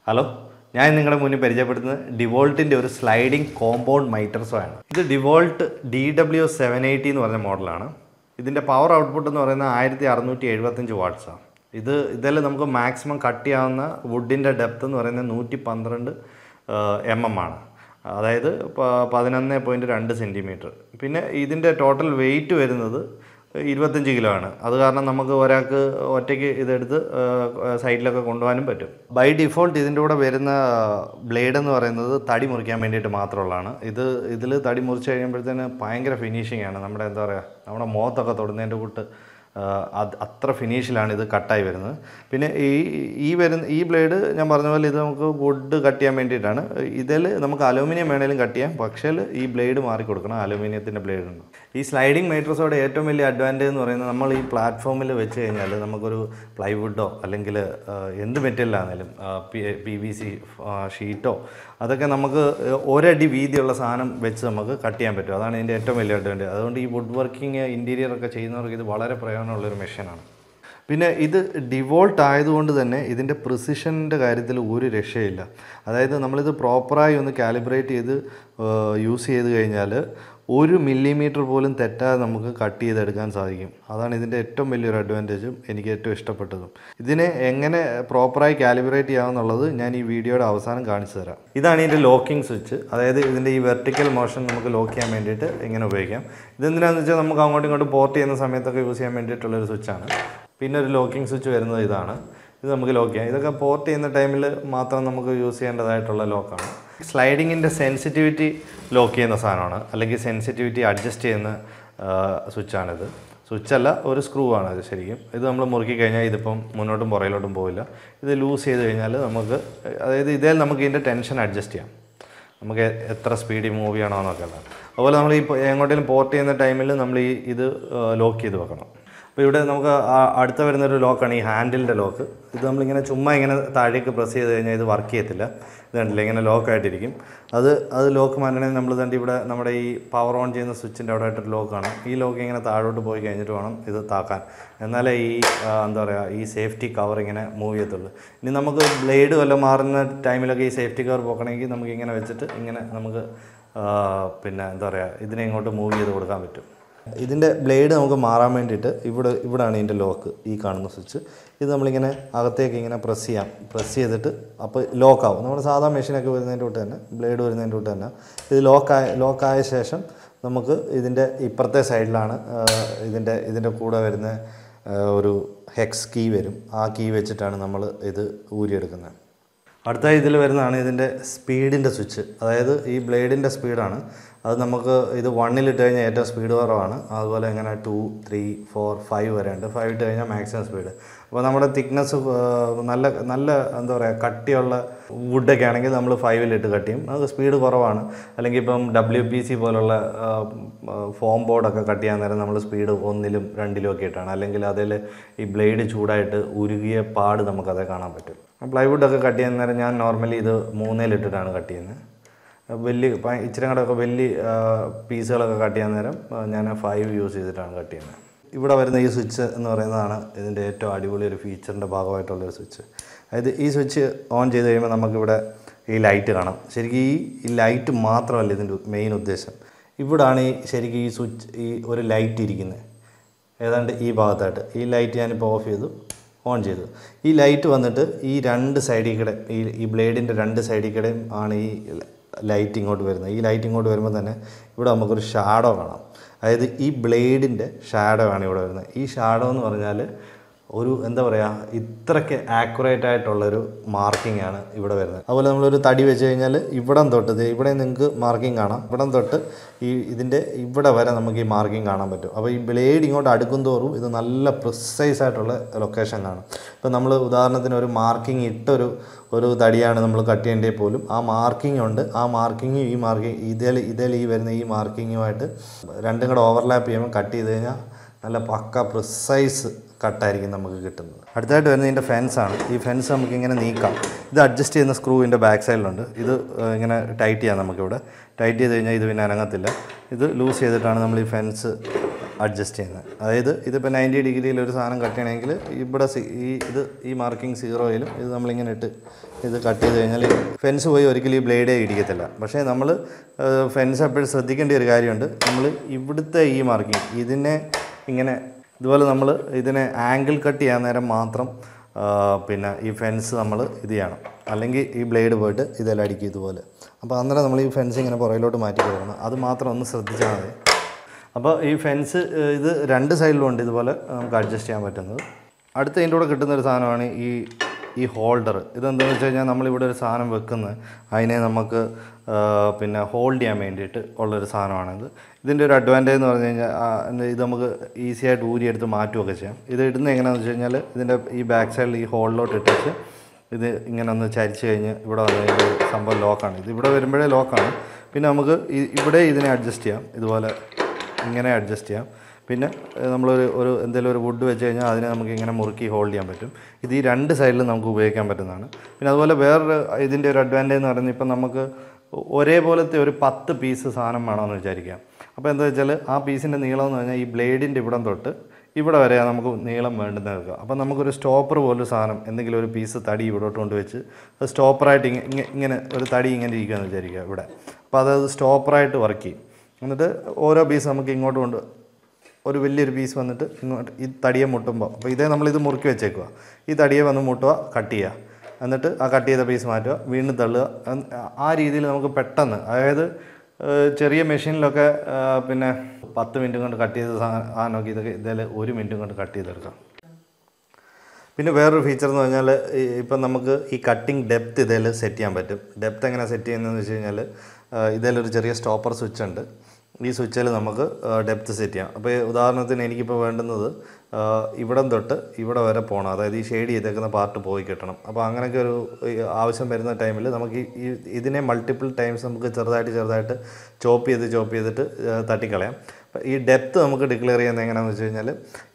Hello, ഞാൻ നിങ്ങളുടെ മുന്നിൽ പരിചയപ്പെടുത്തുന്നത് ഡിവോൾട്ടിൻ്റെ ഒരു സ്ലൈഡിംഗ് കോമ്പൗണ്ട് മൈറ്റർ സോ ആണ്. ഇത് ഡിവോൾട്ട് DW780 എന്ന് പറഞ്ഞ മോഡലാണ്. ഇതിൻ്റെ പവർ ഔട്ട്പുട്ട് എന്ന് പറയുന്നത് 1675 വാട്ട്സാണ്. ഇതെല്ലാം നമുക്ക് മാക്സിമം കട്ട് ചെയ്യാവുന്ന വുഡിൻ്റെ ഡെപ്ത് എന്ന് പറയുന്നത് 112 mm ആണ്. അതായത് 11.2 സെൻറ്റിമീറ്റർ. പിന്നെ ഇതിൻ്റെ ടോട്ടൽ വെയിറ്റ് വരുന്നത് 25 കിലോ ആണ്. അത് കാരണം നമുക്ക് ഒരാൾക്ക് ഒറ്റയ്ക്ക് ഇതെടുത്ത് സൈഡിലൊക്കെ കൊണ്ടുപോകാനും പറ്റും. ബൈ ഡിഫോൾട്ട് ഇതിൻ്റെ കൂടെ വരുന്ന ബ്ലേഡ് എന്ന് പറയുന്നത് തടി മുറിക്കാൻ വേണ്ടിയിട്ട് മാത്രമുള്ളതാണ്. ഇതിൽ തടി മുറിച്ച് കഴിയുമ്പോഴത്തേന് ഭയങ്കര ഫിനിഷിംഗ് ആണ്. നമ്മുടെ എന്താ പറയുക, നമ്മുടെ മുഖത്തൊക്കെ തൊടുന്നതിൻ്റെ കൂട്ട് അത്ര ഫിനിഷിലാണ് ഇത് കട്ടായി വരുന്നത്. പിന്നെ ഈ ബ്ലേഡ് ഞാൻ പറഞ്ഞ പോലെ ഇത് നമുക്ക് വുഡ് കട്ട് ചെയ്യാൻ വേണ്ടിയിട്ടാണ്. ഇതിൽ നമുക്ക് അലൂമിനിയം വേണേലും കട്ട് ചെയ്യാം, പക്ഷേ ഈ ബ്ലേഡ് മാറി കൊടുക്കണം. അലൂമിനിയത്തിൻ്റെ ബ്ലേഡ് ഉണ്ട്. ഈ സ്ലൈഡിംഗ് മൈട്രസോടെ ഏറ്റവും വലിയ അഡ്വാൻറ്റേജ് എന്ന് പറയുന്നത് നമ്മൾ ഈ പ്ലാറ്റ്ഫോമിൽ വെച്ച് കഴിഞ്ഞാൽ നമുക്കൊരു പ്ലൈവുഡോ അല്ലെങ്കിൽ എന്ത് മെറ്റീരിയലാണെങ്കിലും PVC ഷീറ്റോ അതൊക്കെ നമുക്ക് ഒരടി വീതിയുള്ള സാധനം വെച്ച് നമുക്ക് കട്ട് ചെയ്യാൻ പറ്റും. അതാണ് ഇതിൻ്റെ ഏറ്റവും വലിയ അഡ്വാൻറ്റേജ്. അതുകൊണ്ട് ഈ വുഡ് വർക്കിംഗ് ഇൻറ്റീരിയറൊക്കെ ചെയ്യുന്നവർക്ക് ഇത് വളരെ പ്രയോജനമുള്ളൊരു മെഷീനാണ്. പിന്നെ ഇത് ഡിവോൾട്ട് ആയതുകൊണ്ട് തന്നെ ഇതിൻ്റെ പ്രിസിഷൻ്റെ കാര്യത്തിൽ ഒരു രക്ഷയില്ല. അതായത് നമ്മളിത് പ്രോപ്പറായി ഒന്ന് കാലിബ്രേറ്റ് ചെയ്ത് യൂസ് ചെയ്ത് കഴിഞ്ഞാൽ 1 മില്ലിമീറ്റർ പോലും തെറ്റാതെ നമുക്ക് കട്ട് ചെയ്തെടുക്കാൻ സാധിക്കും. അതാണ് ഇതിൻ്റെ ഏറ്റവും വലിയൊരു അഡ്വാൻറ്റേജും എനിക്ക് ഏറ്റവും ഇഷ്ടപ്പെട്ടതും. ഇതിനെ എങ്ങനെ പ്രോപ്പറായി കാലിബ്രേറ്റ് ചെയ്യാമെന്നുള്ളത് ഞാൻ ഈ വീഡിയോയുടെ അവസാനം കാണിച്ചു തരാം. ഇതാണ് ഇതിൻ്റെ ലോക്കിംഗ് സ്വിച്ച്. അതായത് ഇതിൻ്റെ ഈ വെർട്ടിക്കൽ മോഷൻ നമുക്ക് ലോക്ക് ചെയ്യാൻ വേണ്ടിയിട്ട് ഇങ്ങനെ ഉപയോഗിക്കാം. ഇതെന്തിനാണെന്ന് വെച്ചാൽ നമുക്ക് അങ്ങോട്ടും ഇങ്ങോട്ടും പോർട്ട് ചെയ്യുന്ന സമയത്തൊക്കെ യൂസ് ചെയ്യാൻ വേണ്ടിയിട്ടുള്ളൊരു സ്വിച്ചാണ്. പിന്നെ ഒരു ലോക്കിംഗ് സ്വിച്ച് വരുന്നത് ഇതാണ്. ഇത് നമുക്ക് ലോക്ക് ചെയ്യാം. ഇതൊക്കെ പോർട്ട് ചെയ്യുന്ന ടൈമിൽ മാത്രം നമുക്ക് യൂസ് ചെയ്യേണ്ടതായിട്ടുള്ള ലോക്കാണ്. സ്ലൈഡിങ്ങിൻ്റെ സെൻസിറ്റിവിറ്റി ലോക്ക് ചെയ്യുന്ന സാധനമാണ്, അല്ലെങ്കിൽ സെൻസിറ്റിവിറ്റി അഡ്ജസ്റ്റ് ചെയ്യുന്ന സ്വിച്ചാണിത്. സ്വിച്ചല്ല, ഒരു സ്ക്രൂ ആണ് ഇത് ശരിക്കും. ഇത് നമ്മൾ മുറുക്കി കഴിഞ്ഞാൽ ഇതിപ്പം മുന്നോട്ടും പുറകിലോട്ടും പോവില്ല. ഇത് ലൂസ് ചെയ്ത് കഴിഞ്ഞാൽ നമുക്ക്, അതായത് ഇതേ നമുക്ക് ഇതിൻ്റെ ടെൻഷൻ അഡ്ജസ്റ്റ് ചെയ്യാം. നമുക്ക് എത്ര സ്പീഡിൽ മൂവ് ചെയ്യണോ എന്നൊക്കെ ഉള്ളത്. അതുപോലെ നമ്മൾ ഈ എങ്ങോട്ടെങ്കിലും പോർട്ട് ചെയ്യുന്ന ടൈമിൽ നമ്മൾ ഇത് ലോക്ക് ചെയ്ത് വെക്കണം. അപ്പോൾ ഇവിടെ നമുക്ക് അടുത്ത വരുന്നൊരു ലോക്കാണ് ഈ ഹാൻഡിലിൻ്റെ ലോക്ക്. ഇത് നമ്മളിങ്ങനെ ചുമ്മാ ഇങ്ങനെ താഴേക്ക് പ്രസ് ചെയ്ത് കഴിഞ്ഞാൽ ഇത് വർക്ക് ചെയ്യത്തില്ല. ഇത് കണ്ടില്ല, ഇങ്ങനെ ലോക്കായിട്ടിരിക്കും. അത് ലോക്ക് മാറ്റണമെങ്കിൽ നമ്മൾ തന്നെ ഇവിടെ നമ്മുടെ ഈ പവർ ഓൺ ചെയ്യുന്ന സ്വിച്ചിൻ്റെ അവിടെ ആയിട്ടൊരു ലോക്കാണ്. ഈ ലോക്ക് ഇങ്ങനെ താഴോട്ട് പോയി കഴിഞ്ഞിട്ട് വേണം ഇത് താക്കാൻ. എന്നാലേ ഈ എന്താ പറയുക, ഈ സേഫ്റ്റി കവർ ഇങ്ങനെ മൂവ് ചെയ്യത്തുള്ളൂ. ഇനി നമുക്ക് ബ്ലേഡ് വല്ലതും മാറുന്ന ടൈമിലൊക്കെ ഈ സേഫ്റ്റി കവർ പോക്കണമെങ്കിൽ നമുക്ക് ഇങ്ങനെ വെച്ചിട്ട് ഇങ്ങനെ നമുക്ക് പിന്നെ എന്താ പറയുക, ഇതിനെ ഇങ്ങോട്ട് മൂവ് ചെയ്ത് കൊടുക്കാൻ പറ്റും. ഇതിൻ്റെ ബ്ലേഡ് നമുക്ക് മാറാൻ വേണ്ടിയിട്ട് ഇവിടെയാണ് ഇതിൻ്റെ ലോക്ക്, ഈ കാണുന്ന സ്വിച്ച്. ഇത് നമ്മളിങ്ങനെ അകത്തേക്ക് ഇങ്ങനെ പ്രസ് ചെയ്തിട്ട് അപ്പോൾ ലോക്കാവും. നമ്മുടെ സാധാ മെഷീനൊക്കെ വരുന്നതിൻ്റെ തൊട്ട് തന്നെ, ബ്ലേഡ് വരുന്നതിൻ്റെ തൊട്ട് തന്നെ ഇത് ലോക്കായ ശേഷം നമുക്ക് ഇതിൻ്റെ ഇപ്പുറത്തെ സൈഡിലാണ് ഇതിൻ്റെ കൂടെ വരുന്ന ഒരു ഹെക്സ് കീ വരും. ആ കീ വെച്ചിട്ടാണ് നമ്മൾ ഇത് ഊരിയെടുക്കുന്നത്. അടുത്ത ഇതിൽ വരുന്നതാണ് ഇതിൻ്റെ സ്പീഡിൻ്റെ സ്വിച്ച്. അതായത് ഈ ബ്ലേഡിൻ്റെ സ്പീഡാണ്. അത് നമുക്ക് ഇത് 1 ഇട്ട് കഴിഞ്ഞാൽ ഏറ്റവും സ്പീഡ് കുറവാണ്. അതുപോലെ ഇങ്ങനെ 2, 3, 4, 5 വരെ ഉണ്ട്. 5 ഇട്ട് കഴിഞ്ഞാൽ മാക്സിമം സ്പീഡ്. അപ്പോൾ നമ്മുടെ തിക്നെസ് നല്ല എന്താ പറയുക, കട്ടിയുള്ള വുഡൊക്കെ ആണെങ്കിൽ നമ്മൾ 5 കട്ട് ചെയ്യും. അത് സ്പീഡ് കുറവാണ്. അല്ലെങ്കിൽ ഇപ്പം WPC പോലുള്ള ഫോം ബോർഡൊക്കെ കട്ട് ചെയ്യാൻ നേരം നമ്മൾ സ്പീഡ് 1, 2 ഒക്കെ ഇട്ടാണ്. അല്ലെങ്കിൽ അതിൽ ഈ ബ്ലേഡ് ചൂടായിട്ട് ഉരുകിയ പാട് നമുക്കത് കാണാൻ പറ്റും. പ്ലൈവുഡൊക്കെ കട്ട് ചെയ്യാൻ നേരം ഞാൻ നോർമലി ഇത് 3 ഇട്ടിട്ടാണ് കട്ട് ചെയ്യുന്നത്. ഇച്ചിരി കൂടെയൊക്കെ വലിയ പീസുകളൊക്കെ കട്ട് ചെയ്യാൻ നേരം ഞാൻ 5 യൂസ് ചെയ്തിട്ടാണ് കട്ട് ചെയ്യുന്നത്. ഇവിടെ വരുന്ന ഈ സ്വിച്ച് എന്ന് പറയുന്നതാണ് ഇതിൻ്റെ ഏറ്റവും അടിപൊളി ഒരു ഫീച്ചറിൻ്റെ ഭാഗമായിട്ടുള്ളൊരു സ്വിച്ച്. അതായത് ഈ സ്വിച്ച് ഓൺ ചെയ്ത് കഴിയുമ്പോൾ നമുക്കിവിടെ ഈ ലൈറ്റ് കാണാം. ശരിക്കും ഈ ലൈറ്റ് മാത്രമല്ല ഇതിൻ്റെ മെയിൻ ഉദ്ദേശം. ഇവിടാണ് ശരിക്കും ഈ സ്വിച്ച്, ഈ ഒരു ലൈറ്റ് ഇരിക്കുന്നത് ഏതാണ്ട് ഈ ഭാഗത്തായിട്ട്. ഈ ലൈറ്റ് ഞാനിപ്പോൾ ഓഫ് ചെയ്തു, ഓൺ ചെയ്തു. ഈ ലൈറ്റ് വന്നിട്ട് ഈ 2 സൈഡിൽ കൂടെ, ഈ ബ്ലേഡിൻ്റെ 2 സൈഡിൽ കൂടെയും ആണ് ഈ ലൈറ്റ് ഇങ്ങോട്ട് വരുന്നത്. ഈ ലൈറ്റ് ഇങ്ങോട്ട് വരുമ്പോൾ തന്നെ ഇവിടെ നമുക്കൊരു ഷാഡോ കാണാം. അതായത് ഈ ബ്ലേഡിൻ്റെ ഷാഡോ ആണ് ഇവിടെ വരുന്നത്. ഈ ഷാഡോ എന്ന് പറഞ്ഞാൽ ഒരു എന്താ പറയുക, ഇത്രയ്ക്ക് ആക്യുറേറ്റ് ആയിട്ടുള്ളൊരു മാർക്കിംഗ് ആണ് ഇവിടെ വരുന്നത്. അതുപോലെ നമ്മളൊരു തടി വെച്ച് കഴിഞ്ഞാൽ ഇവിടം തൊട്ട്, ഇവിടെ നിങ്ങൾക്ക് മാർക്കിംഗ് കാണാം. ഇവിടം തൊട്ട് ഇതിൻ്റെ ഇവിടെ വരെ നമുക്ക് ഈ മാർക്കിംഗ് കാണാൻ പറ്റും. അപ്പോൾ ഈ ബ്ലേഡ് ഇങ്ങോട്ട് അടുക്കും തോറും ഇത് നല്ല പ്രിസൈസ് ആയിട്ടുള്ള ലൊക്കേഷൻ കാണും. ഇപ്പോൾ നമ്മൾ ഉദാഹരണത്തിന് ഒരു മാർക്കിംഗ് ഒരു തടിയാണ് നമ്മൾ കട്ട് ചെയ്യേണ്ടത് പോലും ആ മാർക്കിംഗ് ഉണ്ട്. ആ മാർക്കിങ്ങും ഈ മാർക്കിംഗ് ഇതിൽ ഈ വരുന്ന ഈ മാർക്കിങ്ങുമായിട്ട് രണ്ടും കൂടെ ഓവർലാപ്പ് ചെയ്യുമ്പോൾ കട്ട് ചെയ്ത് കഴിഞ്ഞാൽ നല്ല പക്ക പ്രിസൈസ് കട്ടായിരിക്കും നമുക്ക് കിട്ടുന്നത്. അടുത്തായിട്ട് വരുന്നത് ഇതിൻ്റെ ഫെൻസാണ്. ഈ ഫെൻസ് നമുക്കിങ്ങനെ നീക്കാം. ഇത് അഡ്ജസ്റ്റ് ചെയ്യുന്ന സ്ക്രൂ ഇതിൻ്റെ ബാക്ക് സൈഡിലുണ്ട്. ഇത് ഇങ്ങനെ ടൈറ്റ് ചെയ്യാം നമുക്കിവിടെ. ടൈറ്റ് ചെയ്ത് കഴിഞ്ഞാൽ ഇത് പിന്നെ അനങ്ങത്തില്ല. ഇത് ലൂസ് ചെയ്തിട്ടാണ് നമ്മൾ ഈ ഫെൻസ് അഡ്ജസ്റ്റ് ചെയ്യുന്നത്. അതായത് ഇതിപ്പോൾ 90 ഡിഗ്രിയിൽ ഒരു സാധനം കട്ട് ചെയ്യണമെങ്കിൽ ഇവിടെ ഈ മാർക്കിംഗ് 0-യിലും ഇത് നമ്മളിങ്ങനെ ഇട്ട് ഇത് കട്ട് ചെയ്ത് കഴിഞ്ഞാൽ ഫെൻസ് പോയി ഒരിക്കലും ഈ ബ്ലേഡേ ഇടിക്കത്തില്ല. പക്ഷേ നമ്മൾ ഫെൻസ് എപ്പോഴും ശ്രദ്ധിക്കേണ്ട ഒരു കാര്യമുണ്ട്. നമ്മൾ ഇവിടുത്തെ ഈ മാർക്കിംഗ് ഇതിനെ ഇങ്ങനെ ഇതുപോലെ നമ്മൾ ഇതിനെ ആംഗിൾ കട്ട് ചെയ്യാൻ നേരം മാത്രം പിന്നെ ഈ ഫെൻസ് നമ്മൾ ഇത് ചെയ്യണം. അല്ലെങ്കിൽ ഈ ബ്ലേഡ് പോയിട്ട് ഇതെല്ലാം അടിക്കും ഇതുപോലെ. അപ്പോൾ അന്നേരം നമ്മൾ ഈ ഫെൻസ് ഇങ്ങനെ പുറകിലോട്ട് മാറ്റി കൊടുക്കണം. അത് മാത്രം ഒന്ന് ശ്രദ്ധിച്ചാൽ മതി. അപ്പോൾ ഈ ഫെൻസ് ഇത് രണ്ട് സൈഡിലും ഉണ്ട് ഇതുപോലെ നമുക്ക് അഡ്ജസ്റ്റ് ചെയ്യാൻ പറ്റുന്നത്. അടുത്ത ഇതിൻ്റെ കൂടെ കിട്ടുന്നൊരു സാധനമാണ് ഈ ഹോൾഡർ. ഇതെന്താണെന്ന് വെച്ച് കഴിഞ്ഞാൽ നമ്മളിവിടെ ഒരു സാധനം വെക്കുന്നത് അതിനെ നമുക്ക് പിന്നെ ഹോൾഡ് ചെയ്യാൻ വേണ്ടിയിട്ട് ഉള്ളൊരു സാധനമാണിത്. ഇതിൻ്റെ ഒരു അഡ്വാൻറ്റേജ് എന്ന് പറഞ്ഞു കഴിഞ്ഞാൽ ഇത് നമുക്ക് ഈസി ആയിട്ട് ഊരിയെടുത്ത് മാറ്റുകയൊക്കെ ചെയ്യാം. ഇത് ഇടുന്നത് എങ്ങനെയാണെന്ന് വെച്ച് കഴിഞ്ഞാൽ ഇതിൻ്റെ ഈ ബാക്ക് സൈഡിൽ ഈ ഹോളിലോട്ട് ഇട്ടിട്ട് ഇത് ഇങ്ങനെ ഒന്ന് ചരിച്ച് കഴിഞ്ഞ് ഇവിടെ വന്നു കഴിഞ്ഞാൽ സംഭവം ലോക്കാണ്. ഇത് ഇവിടെ വരുമ്പോഴേ ലോക്കാണ്. പിന്നെ നമുക്ക് ഇവിടെ ഇതിനെ അഡ്ജസ്റ്റ് ചെയ്യാം. ഇതുപോലെ ഇങ്ങനെ അഡ്ജസ്റ്റ് ചെയ്യാം. പിന്നെ നമ്മളൊരു എന്തെങ്കിലും ഒരു വുഡ് വെച്ച് കഴിഞ്ഞാൽ അതിനെ നമുക്ക് ഇങ്ങനെ മുറുക്കി ഹോൾഡ് ചെയ്യാൻ പറ്റും. ഇത് ഈ രണ്ട് സൈഡിലും നമുക്ക് ഉപയോഗിക്കാൻ പറ്റുന്നതാണ്. പിന്നെ അതുപോലെ വേറൊരു ഇതിൻ്റെ ഒരു അഡ്വാൻറ്റേജ് എന്ന് പറയുന്നത് ഇപ്പം നമുക്ക് ഒരേപോലത്തെ ഒരു 10 പീസ് സാധനം വേണമെന്ന് വിചാരിക്കാം. അപ്പോൾ എന്താ വെച്ചാൽ ആ പീസിൻ്റെ നീളം എന്ന് പറഞ്ഞാൽ ഈ ബ്ലേഡിൻ്റെ ഇവിടം തൊട്ട് ഇവിടെ വരെയാണ് നമുക്ക് നീളം വേണ്ടുന്നത് വെക്കുക. അപ്പോൾ നമുക്കൊരു സ്റ്റോപ്പർ പോലൊരു സാധനം എന്തെങ്കിലും ഒരു പീസ് തടി ഇവിടോട്ട് കൊണ്ടുവച്ച് അത് സ്റ്റോപ്പറായിട്ട് ഇങ്ങനെ ഒരു തടി ഇങ്ങനെ ഇരിക്കുകയെന്ന് വിചാരിക്കുക ഇവിടെ. അപ്പോൾ അത് സ്റ്റോപ്പറായിട്ട് വർക്ക് ചെയ്യും. എന്നിട്ട് ഓരോ പീസ് നമുക്ക് ഇങ്ങോട്ട് കൊണ്ട് ഒരു വലിയൊരു പീസ് വന്നിട്ട് ഇങ്ങോട്ട് ഈ തടിയെ മുട്ടുമ്പോൾ അപ്പോൾ ഇതേ നമ്മളിത് മുറുക്കി വെച്ചേക്കുക. ഈ തടിയെ വന്ന് മുട്ടുക, കട്ട് ചെയ്യുക, എന്നിട്ട് ആ കട്ട് ചെയ്ത പീസ് മാറ്റുക, വീണ്ടും തള്ളുക. ആ രീതിയിൽ നമുക്ക് പെട്ടെന്ന്, അതായത് ചെറിയ മെഷീനിലൊക്കെ പിന്നെ 10 മിനിറ്റ് കൊണ്ട് കട്ട് ചെയ്ത സാധനമൊക്കെ ഇതിൽ 1 മിനിറ്റ് കൊണ്ട് കട്ട് ചെയ്തെടുക്കാം. പിന്നെ വേറൊരു ഫീച്ചർ എന്ന് പറഞ്ഞാൽ ഇപ്പം നമുക്ക് ഈ കട്ടിങ് ഡെപ്ത്ത് ഇതിൽ സെറ്റ് ചെയ്യാൻ പറ്റും. ഡെപ്ത്ത് എങ്ങനെ സെറ്റ് ചെയ്യുന്നതെന്ന് വെച്ച് കഴിഞ്ഞാൽ ഇതിലൊരു ചെറിയ സ്റ്റോപ്പർ സ്വിച്ച് ഉണ്ട്. ഈ സ്വിച്ചിൽ നമുക്ക് ഡെപ്ത്ത് സെറ്റ് ചെയ്യാം. അപ്പോൾ ഉദാഹരണത്തിന് എനിക്കിപ്പോൾ വേണ്ടുന്നത് ഇവിടം തൊട്ട് ഇവിടെ വരെ പോകണം. അതായത് ഈ ഷെയ്ഡ് ചെയ്തേക്കുന്ന പാർട്ട് പോയി കിട്ടണം. അപ്പോൾ അങ്ങനെയൊക്കെ ഒരു ആവശ്യം വരുന്ന ടൈമിൽ നമുക്ക് ഇതിനെ മൾട്ടിപ്പിൾ ടൈംസ് നമുക്ക് ചെറുതായിട്ട് ചോപ്പ് ചെയ്തിട്ട് തട്ടിക്കളയാം. ഈ ഡെപ്ത്ത് നമുക്ക് ഡിക്ലെയർ ചെയ്യുന്നത് എങ്ങനെയാണെന്ന് വെച്ച് കഴിഞ്ഞാൽ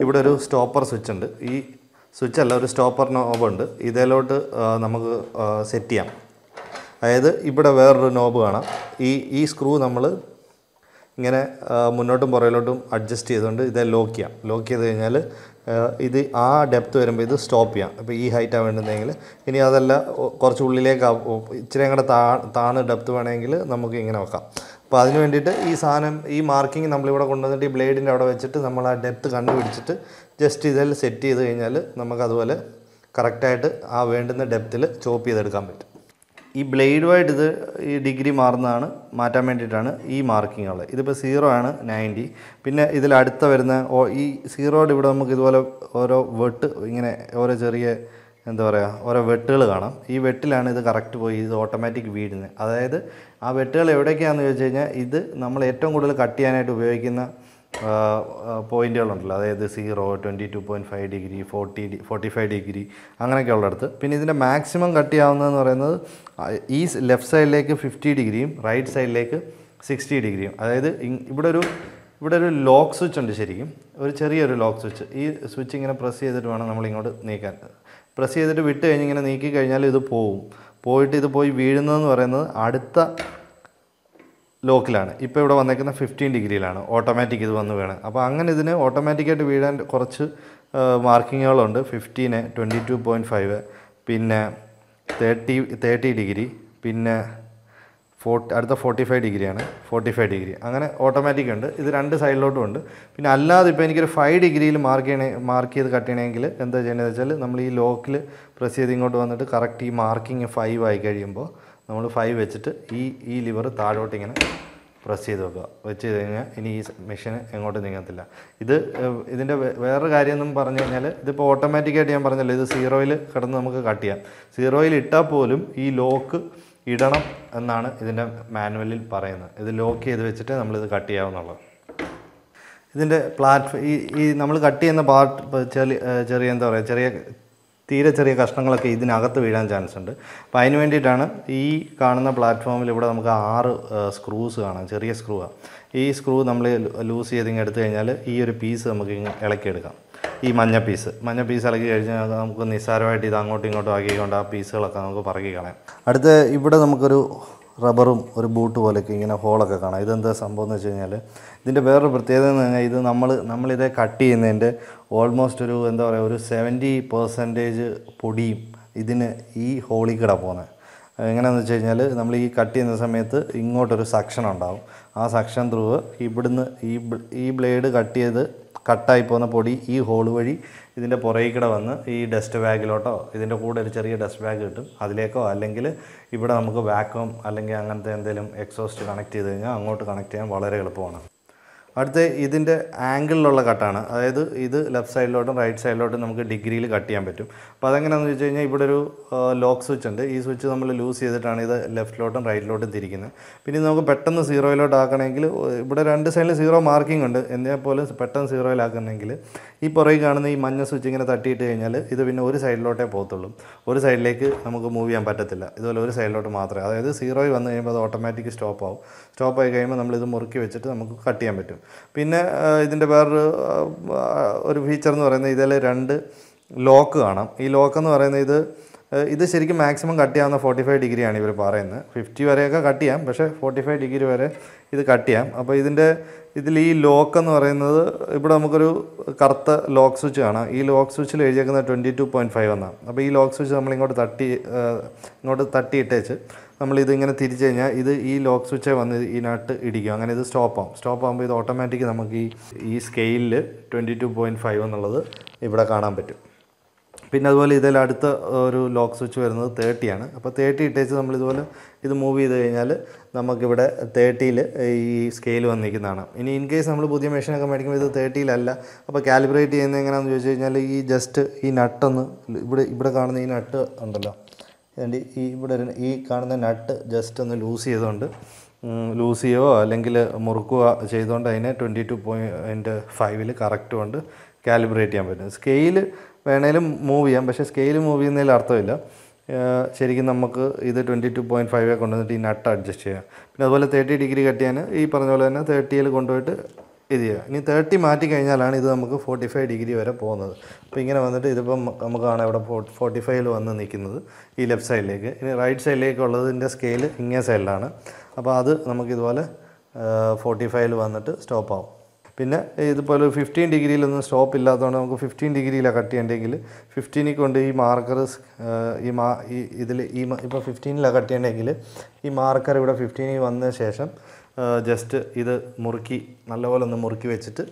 ഇവിടെ ഒരു സ്റ്റോപ്പർ സ്വിച്ച് ഉണ്ട്. ഈ സ്വിച്ചല്ല, ഒരു സ്റ്റോപ്പർ നോബുണ്ട്. ഇതിലോട്ട് നമുക്ക് സെറ്റ് ചെയ്യാം. അതായത് ഇവിടെ വേറൊരു നോബ് കാണാം. ഈ സ്ക്രൂ നമ്മൾ ഇങ്ങനെ മുന്നോട്ടും പുറകിലോട്ടും അഡ്ജസ്റ്റ് ചെയ്തുകൊണ്ട് ഇത് ലോക്ക് ചെയ്ത് കഴിഞ്ഞാൽ ഇത് ആ ഡെപ്ത്ത് വരുമ്പോൾ ഇത് സ്റ്റോപ്പ് ചെയ്യാം. അപ്പോൾ ഈ ഹൈറ്റാണ് വേണ്ടുന്നതെങ്കിൽ, ഇനി അതല്ല കുറച്ച് ഉള്ളിലേക്ക് ഇച്ചിരി കൂടെ താണ് ഡെപ്ത്ത് വേണമെങ്കിൽ നമുക്ക് ഇങ്ങനെ വെക്കാം. അപ്പോൾ അതിന് വേണ്ടിയിട്ട് ഈ സാധനം ഈ മാർക്കിങ് നമ്മളിവിടെ കൊണ്ടുവന്നിട്ട് ഈ ബ്ലേഡിൻ്റെ അവിടെ വെച്ചിട്ട് നമ്മൾ ആ ഡെപ്ത്ത് കണ്ടുപിടിച്ചിട്ട് ജസ്റ്റ് ഇതിൽ സെറ്റ് ചെയ്ത് കഴിഞ്ഞാൽ നമുക്കതുപോലെ കറക്റ്റായിട്ട് ആ വേണ്ടുന്ന ഡെപ്ത്തിൽ ചോപ്പ് ചെയ്തെടുക്കാൻ പറ്റും. ഈ ബ്ലേഡുമായിട്ട് ഇത് ഈ ഡിഗ്രി മാറ്റാൻ വേണ്ടിയിട്ടാണ് ഈ മാർക്കിങ്ങുകൾ. ഇതിപ്പോൾ 0 ആണ് 90. പിന്നെ ഇതിലടുത്ത വരുന്ന ഈ 0യുടെ ഇവിടെ നമുക്ക് ഇതുപോലെ ഓരോ വെട്ട് ഇങ്ങനെ ഓരോ ചെറിയ ഓരോ വെട്ടുകൾ കാണാം. ഈ വെട്ടിലാണ് ഇത് കറക്റ്റ് പോയി ഇത് ഓട്ടോമാറ്റിക് വീഴുന്നത്. അതായത് ആ വെട്ടുകൾ എവിടേക്കാണെന്ന് ചോദിച്ചു കഴിഞ്ഞാൽ ഇത് നമ്മൾ ഏറ്റവും കൂടുതൽ കട്ട് ചെയ്യാനായിട്ട് ഉപയോഗിക്കുന്ന പോയിൻറ്റുകളുണ്ടല്ലോ. അതായത് 0, 22.5 ഡിഗ്രി, 45 ഡിഗ്രി അങ്ങനെയൊക്കെ ഉള്ളിടത്ത്. പിന്നെ ഇതിൻ്റെ മാക്സിമം കട്ട് ചെയ്യാവുന്നതെന്ന് പറയുന്നത് ഈ ലെഫ്റ്റ് സൈഡിലേക്ക് 50 ഡിഗ്രിയും റൈറ്റ് സൈഡിലേക്ക് 60 ഡിഗ്രിയും. അതായത് ഇവിടെ ഒരു ലോക്ക് സ്വിച്ച് ഉണ്ട്. ശരിക്കും ഒരു ചെറിയൊരു ലോക്ക് സ്വിച്ച്. ഈ സ്വിച്ച് ഇങ്ങനെ പ്രസ് ചെയ്തിട്ട് വേണം നമ്മളിങ്ങോട്ട് നീക്കാൻ. പ്രസ് ചെയ്തിട്ട് വിട്ട് കഴിഞ്ഞ് ഇങ്ങനെ നീക്കി കഴിഞ്ഞാൽ ഇത് പോയിട്ട് ഇത് പോയി വീഴുന്നതെന്ന് പറയുന്നത് അടുത്ത ലോക്കിലാണ്. ഇപ്പോൾ ഇവിടെ വന്നേക്കുന്ന 15 ഡിഗ്രിയിലാണ് ഓട്ടോമാറ്റിക് ഇത് വന്ന് വീണത്. അപ്പോൾ അങ്ങനെ ഇതിന് ഓട്ടോമാറ്റിക്കായിട്ട് വീഴാൻ കുറച്ച് മാർക്കിങ്ങുകളുണ്ട്. 15, 22.5, പിന്നെ 30 ഡിഗ്രി, പിന്നെ അടുത്ത 45 ഡിഗ്രിയാണ്, 45 ഡിഗ്രി. അങ്ങനെ ഓട്ടോമാറ്റിക് ഉണ്ട്. ഇത് രണ്ട് സൈഡിലോട്ടും ഉണ്ട്. പിന്നെ അല്ലാതെ ഇപ്പോൾ എനിക്കൊരു 5 ഡിഗ്രിയിൽ മാർക്ക് ചെയ്ത് കട്ട് ചെയ്യണമെങ്കിൽ എന്താ ചെയ്യേണ്ടതെന്ന് വെച്ചാൽ നമ്മൾ ഈ ലോക്കിൽ പ്രസ് ചെയ്ത് ഇങ്ങോട്ട് വന്നിട്ട് കറക്റ്റ് ഈ മാർക്കിങ് 5 ആയി കഴിയുമ്പോൾ നമ്മൾ 5 വെച്ചിട്ട് ഈ ലിവർ താഴോട്ട് ഇങ്ങനെ പ്രസ് ചെയ്ത് വെച്ച് കഴിഞ്ഞാൽ ഇനി ഈ മെഷീൻ എങ്ങോട്ട് നീങ്ങത്തില്ല. ഇതിൻ്റെ വേറൊരു കാര്യം പറഞ്ഞു കഴിഞ്ഞാൽ ഇതിപ്പോൾ ഓട്ടോമാറ്റിക്കായിട്ട് ഞാൻ പറഞ്ഞല്ലോ, ഇത് 0-യിൽ കിടന്ന് നമുക്ക് കട്ട് ചെയ്യാം. 0-യിൽ ഇട്ടാൽ പോലും ഈ ലോക്ക് ഇടണം എന്നാണ് ഇതിൻ്റെ മാനുവലിൽ പറയുന്നത്. ഇത് ലോക്ക് ചെയ്ത് വെച്ചിട്ട് നമ്മളിത് കട്ട് ചെയ്യാവുന്നുള്ളത്. ഇതിൻ്റെ ഈ നമ്മൾ കട്ട് ചെയ്യുന്ന പാർട്ട് തീരെ ചെറിയ കഷ്ണങ്ങളൊക്കെ ഇതിനകത്ത് വീഴാൻ ചാൻസ് ഉണ്ട്. അപ്പോൾ അതിന് വേണ്ടിയിട്ടാണ് ഈ കാണുന്ന പ്ലാറ്റ്ഫോമിൽ ഇവിടെ നമുക്ക് 6 സ്ക്രൂസ് കാണാം. ചെറിയ സ്ക്രൂവാണ്. ഈ സ്ക്രൂ നമ്മൾ ലൂസ് ചെയ്തിങ്ങ് എടുത്തു കഴിഞ്ഞാൽ ഈ ഒരു പീസ് നമുക്ക് ഇങ്ങനെ ഇളക്കിയെടുക്കാം. ഈ മഞ്ഞ പീസ് ഇളക്കി കഴിഞ്ഞാൽ നമുക്ക് നിസ്സാരമായിട്ട് ഇത് അങ്ങോട്ടും ഇങ്ങോട്ടും ആക്കിക്കൊണ്ട് ആ പീസുകളൊക്കെ നമുക്ക് പറക്കി കളയാം. അടുത്ത ഇവിടെ നമുക്കൊരു റബ്ബറും ഒരു ബൂട്ട് പോലെയൊക്കെ ഇങ്ങനെ ഹോളൊക്കെ കാണാം. ഇതെന്താ സംഭവം എന്ന് വെച്ച് കഴിഞ്ഞാൽ ഇതിൻ്റെ വേറൊരു പ്രത്യേകത എന്ന് പറഞ്ഞാൽ ഇത് നമ്മളിത് കട്ട് ചെയ്യുന്നതിൻ്റെ ഓൾമോസ്റ്റ് ഒരു എന്താ പറയുക ഒരു 70% പൊടിയും ഇതിന് ഈ ഹോളിൽ കൂടെ പോകുന്നത്. എങ്ങനെയാണെന്ന് വെച്ച് കഴിഞ്ഞാൽ നമ്മൾ ഈ കട്ട് ചെയ്യുന്ന സമയത്ത് ഇങ്ങോട്ടൊരു സക്ഷൻ ഉണ്ടാവും. ആ സക്ഷൻ ത്രൂ ഇവിടുന്ന് ഈ ബ്ലേഡ് കട്ടായി പോകുന്ന പൊടി ഈ ഹോൾ വഴി ഇതിൻ്റെ പുറകിൽ കൂടെ വന്ന് ഈ ഡസ്റ്റ് ബാഗിലോട്ടോ ഇതിൻ്റെ കൂടെ ഒരു ചെറിയ ഡസ്റ്റ് ബാഗ് കിട്ടും അതിലേക്കോ, അല്ലെങ്കിൽ ഇവിടെ നമുക്ക് വാക്വം അല്ലെങ്കിൽ അങ്ങനത്തെ എന്തെങ്കിലും എക്സോസ്റ്റ് കണക്ട് ചെയ്ത് കഴിഞ്ഞാൽ അങ്ങോട്ട് കണക്ട് ചെയ്യാൻ വളരെ എളുപ്പമാണ്. അടുത്ത ഇതിൻ്റെ ആംഗിളിലുള്ള കട്ടാണ്. അതായത് ഇത് ലെഫ്റ്റ് സൈഡിലോട്ടും റൈറ്റ് സൈഡിലോട്ടും നമുക്ക് ഡിഗ്രിയിൽ കട്ട് ചെയ്യാൻ പറ്റും. അപ്പോൾ അതെങ്ങനെയാണെന്ന് വെച്ച് കഴിഞ്ഞാൽ ഇവിടെ ഒരു ലോക്ക് സ്വിച്ച് ഉണ്ട്. ഈ സ്വിച്ച് നമ്മൾ ലൂസ് ചെയ്തിട്ടാണ് ഇത് ലെഫ്റ്റിലോട്ടും റൈറ്റിലോട്ടും തിരിക്കുന്നത്. പിന്നെ നമുക്ക് പെട്ടെന്ന് സീറോയിലോട്ട് ആക്കണമെങ്കിൽ ഇവിടെ രണ്ട് സൈഡിൽ സീറോ മാർക്കിംഗ് ഉണ്ട്. എന്നാൽ പോലും പെട്ടെന്ന് സീറോയിലാക്കണമെങ്കിൽ ഈ പുറകിൽ കാണുന്ന ഈ മഞ്ഞ സ്വിച്ച് ഇങ്ങനെ തട്ടിയിട്ട് കഴിഞ്ഞാൽ ഇത് പിന്നെ ഒരു സൈഡിലോട്ടേ പോകത്തുള്ളൂ. ഒരു സൈഡിലേക്ക് നമുക്ക് മൂവ് ചെയ്യാൻ പറ്റത്തില്ല. ഇതുപോലെ ഒരു സൈഡിലോട്ട് മാത്രമേ. അതായത് സീറോയിൽ വന്നു കഴിയുമ്പോൾ അത് ഓട്ടോമാറ്റിക് സ്റ്റോപ്പ് ആവും. സ്റ്റോപ്പായി കഴിയുമ്പോൾ നമ്മളിത് മുറുക്കി വെച്ചിട്ട് നമുക്ക് കട്ട് ചെയ്യാൻ പറ്റും. പിന്നെ ഇതിൻ്റെ വേറൊരു ഫീച്ചർ എന്ന് പറയുന്നത് ഇതിൽ 2 ലോക്ക് കാണാം. ഈ ലോക്കെന്ന് പറയുന്നത് ഇത് ശരിക്കും മാക്സിമം കട്ട് ചെയ്യാവുന്ന 45 ഡിഗ്രിയാണ് ഇവർ പറയുന്നത്. 50 വരെയൊക്കെ കട്ട് ചെയ്യാം, പക്ഷേ 45 ഡിഗ്രി വരെ ഇത് കട്ട് ചെയ്യാം. അപ്പോൾ ഇതിൽ ഈ ലോക്കെന്ന് പറയുന്നത് ഇവിടെ നമുക്കൊരു കറുത്ത ലോക്ക് സ്വിച്ച് കാണാം. ഈ ലോക്ക് സ്വിച്ചിൽ എഴുതിയേക്കുന്നത് 22.5 എന്നാണ്. അപ്പോൾ ഈ ലോക്ക് സ്വിച്ച് നമ്മളിങ്ങോട്ട് തട്ടിയിട്ടേച്ച് നമ്മളിതിങ്ങനെ തിരിച്ച് കഴിഞ്ഞാൽ ഈ ലോക്ക് സ്വിച്ചേ വന്ന് ഈ നട്ട് ഇടിക്കും. അങ്ങനെ ഇത് സ്റ്റോപ്പ് ആകുമ്പോൾ ഇത് ഓട്ടോമാറ്റിക് നമുക്ക് ഈ സ്കെയിലിൽ 22.5 എന്നുള്ളത് ഇവിടെ കാണാൻ പറ്റും. പിന്നെ അതുപോലെ ഇതിൽ അടുത്ത ഒരു ലോക്ക് സ്വിച്ച് വരുന്നത് 30 ആണ്. അപ്പോൾ 30 ഇട്ടേച്ച് നമ്മളിതുപോലെ ഇത് മൂവ് ചെയ്ത് കഴിഞ്ഞാൽ നമുക്കിവിടെ 30-ൽ ഈ സ്കെയിൽ വന്നിരിക്കുന്നതാണ്. ഇനി ഇൻ കേസ് നമ്മൾ പുതിയ മെഷീനൊക്കെ മേടിക്കുമ്പോൾ ഇത് 30-ലല്ല. അപ്പോൾ കാലിബ്രേറ്റ് ചെയ്യുന്നത് എങ്ങനെയാണെന്ന് ചോദിച്ചു കഴിഞ്ഞാൽ ഈ ജസ്റ്റ് ഈ നട്ടൊന്ന് ഇവിടെ കാണുന്ന ഈ നട്ട് ഉണ്ടല്ലോ, അതിൻ്റെ ഈ കാണുന്ന നട്ട് ജസ്റ്റ് ഒന്ന് ലൂസ് ചെയ്യുകയോ അല്ലെങ്കിൽ മുറുക്കുക ചെയ്തുകൊണ്ട് അതിനെ 22.5-ൽ കറക്റ്റ് കൊണ്ട് കാലിബ്രേറ്റ് ചെയ്യാൻ പറ്റും. സ്കെയിൽ വേണേലും മൂവ് ചെയ്യാം, പക്ഷേ സ്കെയിൽ മൂവ് ചെയ്യുന്നതിൽ അർത്ഥമില്ല. ശരിക്കും നമുക്ക് ഇത് 22.5 കൊണ്ടുവന്നിട്ട് ഈ നട്ട് അഡ്ജസ്റ്റ് ചെയ്യാം. പിന്നെ അതുപോലെ 30 ഡിഗ്രി കട്ട് ചെയ്യാൻ ഈ പറഞ്ഞ പോലെ തന്നെ 30-ൽ കൊണ്ടുപോയിട്ട് ഇത് ചെയ്യുക. ഇനി 30 മാറ്റി കഴിഞ്ഞാലാണ് ഇത് നമുക്ക് 45 ഡിഗ്രി വരെ പോകുന്നത്. അപ്പോൾ ഇങ്ങനെ വന്നിട്ട് ഇതിപ്പം നമുക്ക് കാണാം ഇവിടെ 45-ൽ വന്ന് നിൽക്കുന്നത് ഈ ലെഫ്റ്റ് സൈഡിലേക്ക്. ഇനി റൈറ്റ് സൈഡിലേക്കുള്ളതിൻ്റെ സ്കെയിൽ ഇങ്ങേ സൈഡിലാണ്. അപ്പോൾ അത് നമുക്കിതുപോലെ 45-ൽ വന്നിട്ട് സ്റ്റോപ്പ് ആവും. പിന്നെ ഇതുപോലെ 15 ഡിഗ്രിയിലൊന്നും സ്റ്റോപ്പ് ഇല്ലാത്തതുകൊണ്ട് നമുക്ക് 15 ഡിഗ്രിയിലാണ് കട്ട് ചെയ്യേണ്ടെങ്കിൽ 15 കൊണ്ട് ഈ മാർക്കർ ഇപ്പോൾ 15-ലാണ് കട്ട് ചെയ്യണമെങ്കിൽ ഈ മാർക്കർ ഇവിടെ 15 വന്ന ശേഷം ജസ്റ്റ് ഇത് നല്ലപോലെ ഒന്ന് മുറുക്കി വെച്ചിട്ട്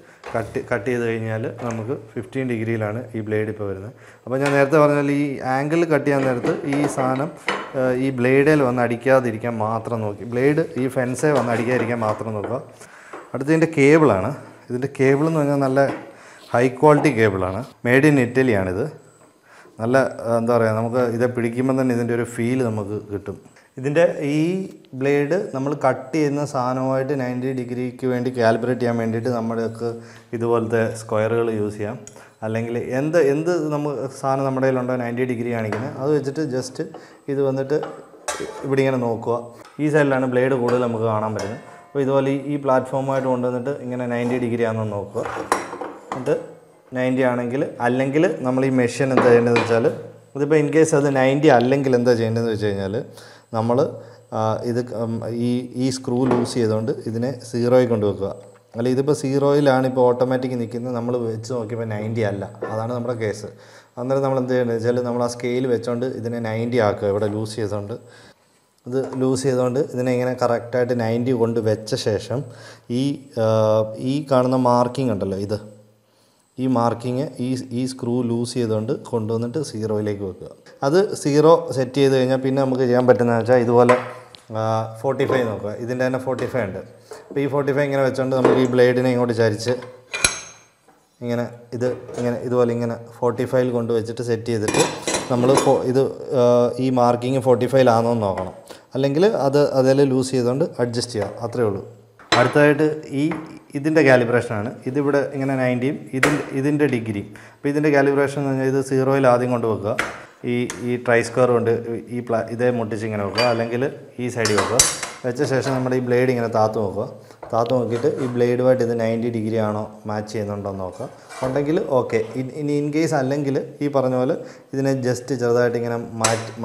കട്ട് ചെയ്ത് കഴിഞ്ഞാൽ നമുക്ക് 15 ഡിഗ്രിയിലാണ് ഈ ബ്ലേഡ് ഇപ്പോൾ വരുന്നത്. അപ്പോൾ ഞാൻ നേരത്തെ പറഞ്ഞാൽ ഈ ആംഗിൾ കട്ട് ചെയ്യാൻ നേരത്ത് ഈ സാധനം ഈ ബ്ലേഡിൽ വന്ന് അടിക്കാതിരിക്കാൻ മാത്രം നോക്കി, ബ്ലേഡ് ഈ ഫെൻസേ വന്ന് അടിക്കാതിരിക്കാൻ മാത്രം നോക്കുക. അടുത്തതിൻ്റെ കേബിളാണ്. ഇതിൻ്റെ കേബിൾ എന്ന് പറഞ്ഞാൽ നല്ല ഹൈ ക്വാളിറ്റി കേബിളാണ്. മെയ്ഡ് ഇൻ ഇറ്റലിയാണിത്. നല്ല എന്താ പറയുക, നമുക്ക് ഇത് പിടിക്കുമ്പോൾ തന്നെ ഇതിൻ്റെ ഒരു ഫീൽ നമുക്ക് കിട്ടും. ഇതിൻ്റെ ഈ ബ്ലേഡ് നമ്മൾ കട്ട് ചെയ്യുന്ന സാധനമായിട്ട് 90 ഡിഗ്രിക്ക് വേണ്ടി കാലിബ്രേറ്റ് ചെയ്യാൻ വേണ്ടിയിട്ട് നമ്മൾക്ക് ഇതുപോലത്തെ സ്ക്വയറുകൾ യൂസ് ചെയ്യാം. അല്ലെങ്കിൽ എന്ത് സാധനം നമ്മുടെ കയ്യിലുണ്ടോ 90 ഡിഗ്രി കാണിക്കുന്നത് അത് വെച്ചിട്ട് ജസ്റ്റ് ഇത് വന്നിട്ട് ഇവിടെ ഇങ്ങനെ നോക്കുക. ഈ സൈഡിലാണ് ബ്ലേഡ് കൂടുതൽ നമുക്ക് കാണാൻ പറ്റുന്നത്. അപ്പോൾ ഇതുപോലെ ഈ പ്ലാറ്റ്ഫോമായിട്ട് കൊണ്ടുവന്നിട്ട് ഇങ്ങനെ 90 ഡിഗ്രി ആണെന്ന് നോക്കുക. എന്നിട്ട് 90 ആണെങ്കിൽ അല്ലെങ്കിൽ നമ്മൾ ഈ മെഷീൻ എന്താ ചെയ്യേണ്ടതെന്ന് വെച്ചാൽ ഇതിപ്പോൾ ഇൻ കേസ് അത് 90 അല്ലെങ്കിൽ എന്താ ചെയ്യേണ്ടതെന്ന് വെച്ച് കഴിഞ്ഞാൽ നമ്മൾ ഈ സ്ക്രൂ ലൂസ് ചെയ്തുകൊണ്ട് ഇതിനെ 0-ൽ കൊണ്ടുവെക്കുക. അല്ല ഇതിപ്പോൾ 0-ലാണ് ഇപ്പോൾ ഓട്ടോമാറ്റിക് നിൽക്കുന്നത്. നമ്മൾ വെച്ച് നോക്കിയപ്പോൾ 90 അല്ല, അതാണ് നമ്മുടെ കേസ്. അന്നേരം നമ്മൾ എന്ത് ചെയ്യേണ്ടത് വെച്ചാൽ നമ്മൾ ആ സ്കെയിൽ വെച്ചുകൊണ്ട് ഇതിനെ 90 ആക്കുക. ഇവിടെ ലൂസ് ചെയ്തുകൊണ്ട് ഇതിനെ ഇങ്ങനെ കറക്റ്റായിട്ട് 90 കൊണ്ട് വെച്ച ശേഷം ഈ കാണുന്ന മാർക്കിംഗ് ഉണ്ടല്ലോ, ഈ മാർക്കിങ് ഈ സ്ക്രൂ ലൂസ് ചെയ്തുകൊണ്ട് കൊണ്ടുവന്നിട്ട് 0-ലേക്ക് വെക്കുക. അത് 0 സെറ്റ് ചെയ്ത് കഴിഞ്ഞാൽ പിന്നെ നമുക്ക് ചെയ്യാൻ പറ്റുന്നതെന്ന് വെച്ചാൽ ഇതുപോലെ 45 നോക്കുക. ഇതിൻ്റെ തന്നെ 45 ഉണ്ട്. അപ്പോൾ ഈ 45 ഇങ്ങനെ വെച്ചുകൊണ്ട് നമുക്ക് ഈ ബ്ലേഡിനെ ഇങ്ങോട്ട് ചരിച്ച് ഇതുപോലെ ഇങ്ങനെ 45-ൽ കൊണ്ട് വെച്ചിട്ട് സെറ്റ് ചെയ്തിട്ട് നമ്മൾ ഈ മാർക്കിങ് 45-ലാണോ എന്ന് നോക്കണം. അല്ലെങ്കിൽ അതിൽ ലൂസ് ചെയ്തുകൊണ്ട് അഡ്ജസ്റ്റ് ചെയ്യുക, അത്രയേ ഉള്ളൂ. അടുത്തതായിട്ട് ഇതിൻ്റെ കാലിബ്രേഷനാണ്. ഇതിവിടെ ഇങ്ങനെ 90-യും ഇതിൻ്റെ ഡിഗ്രിയും. അപ്പോൾ ഇതിൻ്റെ കാലിബ്രേഷൻ എന്ന് പറഞ്ഞാൽ ഇത് 0-ൽ ആദ്യം കൊണ്ട് വെക്കുക. ഈ ട്രൈ സ്ക്വയർ കൊണ്ട് ഇതേ മുട്ടിച്ച് ഇങ്ങനെ വെക്കുക, അല്ലെങ്കിൽ ഈ സൈഡിൽ വെക്കുക. വെച്ച ശേഷം നമ്മുടെ ഈ ബ്ലേഡ് ഇങ്ങനെ താത്ത് നോക്കുക. താത്ത് നോക്കിയിട്ട് ഈ ബ്ലേഡുമായിട്ട് ഇത് 90 ഡിഗ്രി ആണോ മാച്ച് ചെയ്യുന്നുണ്ടോ എന്ന് നോക്കുക. ഉണ്ടെങ്കിൽ ഓക്കെ. ഇനി ഇൻ കേസ് അല്ലെങ്കിൽ ഈ പറഞ്ഞ പോലെ ഇതിനെ ജസ്റ്റ് ചെറുതായിട്ട് ഇങ്ങനെ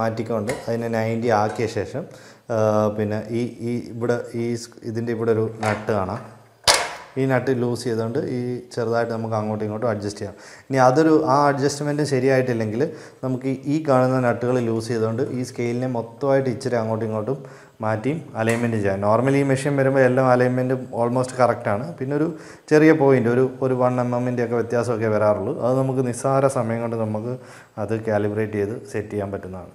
മാറ്റിക്കൊണ്ട് അതിനെ 90 ആക്കിയ ശേഷം പിന്നെ ഇവിടെ ഇതിൻ്റെ ഇവിടെ ഒരു നട്ട് കാണാം. ഈ നട്ട് ലൂസ് ചെയ്തുകൊണ്ട് ഈ ചെറുതായിട്ട് നമുക്ക് അങ്ങോട്ടും ഇങ്ങോട്ടും അഡ്ജസ്റ്റ് ചെയ്യാം. ഇനി ആ അഡ്ജസ്റ്റ്മെൻറ്റ് ശരിയായിട്ടില്ലെങ്കിൽ നമുക്ക് ഈ കാണുന്ന നട്ടുകൾ ലൂസ് ചെയ്തുകൊണ്ട് ഈ സ്കെയിലിനെ മൊത്തമായിട്ട് ഇച്ചിരി അങ്ങോട്ടും ഇങ്ങോട്ടും മാറ്റിയും അലൈൻമെൻറ്റ് ചെയ്യാം. നോർമലി ഈ മെഷീൻ വരുമ്പോൾ എല്ലാം അലൈൻമെൻറ്റും ഓൾമോസ്റ്റ് കറക്റ്റാണ്. പിന്നെ ഒരു ചെറിയ പോയിൻ്റ് ഒരു 1 mm ഒക്കെ വ്യത്യാസമൊക്കെ വരാറുള്ളൂ. അത് നമുക്ക് നിസ്സാര സമയം കൊണ്ട് നമുക്ക് അത് കാലിബ്രേറ്റ് ചെയ്ത് സെറ്റ് ചെയ്യാൻ പറ്റുന്നതാണ്.